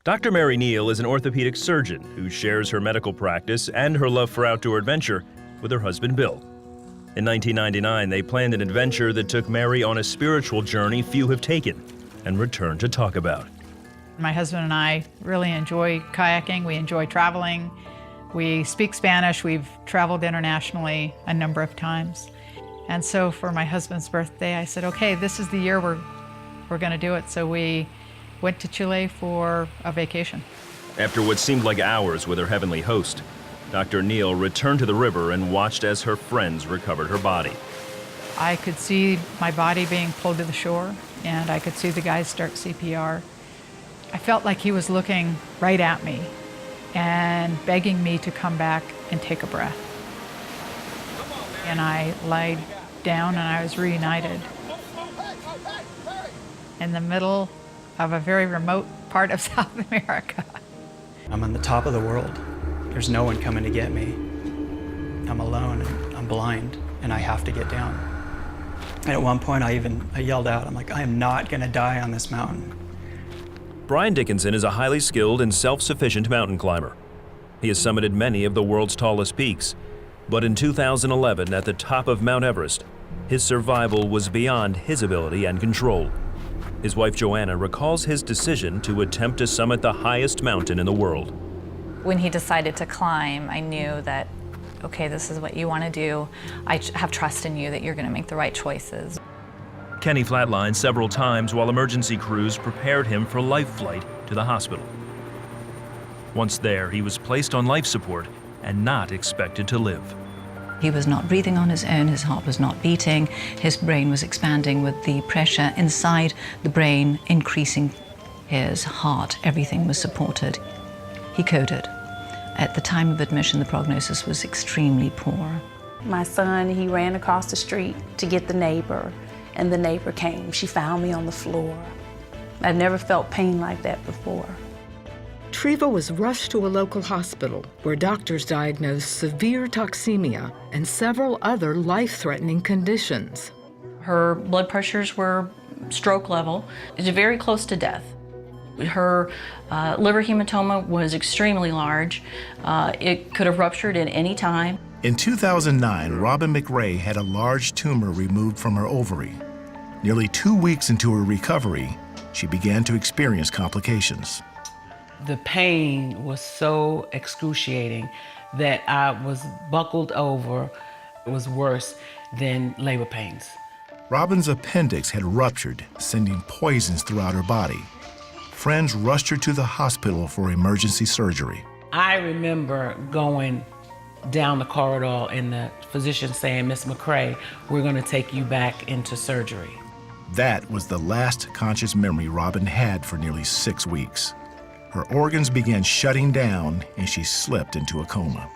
Dr. Mary Neal is an orthopedic surgeon who shares her medical practice and her love for outdoor adventure with her husband, Bill. In 1999, they planned an adventure that took Mary on a spiritual journey few have taken and returned to talk about. My husband and I really enjoy kayaking. We enjoy traveling. We speak Spanish. We've traveled internationally a number of times. And so for my husband's birthday, I said, okay, this is the year we're going to do it. So we went to Chile for a vacation. After what seemed like hours with her heavenly host, Dr. Neal returned to the river and watched as her friends recovered her body. I could see my body being pulled to the shore, and I could see the guys start CPR. I felt like he was looking right at me and begging me to come back and take a breath. And I lied down and I was reunited in the middle of a very remote part of South America. I'm on the top of the world. There's no one coming to get me. I'm alone and I'm blind and I have to get down. And at one point I yelled out, I'm like, I am not gonna die on this mountain. Brian Dickinson is a highly skilled and self-sufficient mountain climber. He has summited many of the world's tallest peaks. But in 2011, at the top of Mount Everest, his survival was beyond his ability and control. His wife Joanna recalls his decision to attempt to summit the highest mountain in the world. When he decided to climb, I knew that, okay, this is what you want to do. I have trust in you that you're going to make the right choices. Kenny flatlined several times while emergency crews prepared him for life flight to the hospital. Once there, he was placed on life support and not expected to live. He was not breathing on his own, his heart was not beating, his brain was expanding with the pressure inside the brain increasing his heart. Everything was supported. He coded. At the time of admission, the prognosis was extremely poor. My son, he ran across the street to get the neighbor, and the neighbor came. She found me on the floor. I'd never felt pain like that before. Treva was rushed to a local hospital where doctors diagnosed severe toxemia and several other life-threatening conditions. Her blood pressures were stroke level. It's very close to death. Her liver hematoma was extremely large. It could have ruptured at any time. In 2009, Robin McRae had a large tumor removed from her ovary. Nearly 2 weeks into her recovery, she began to experience complications. The pain was so excruciating that I was buckled over. It was worse than labor pains. Robin's appendix had ruptured, sending poisons throughout her body. Friends rushed her to the hospital for emergency surgery. I remember going down the corridor and the physician saying, Miss McRae, we're going to take you back into surgery. That was the last conscious memory Robin had for nearly 6 weeks. Her organs began shutting down and she slipped into a coma.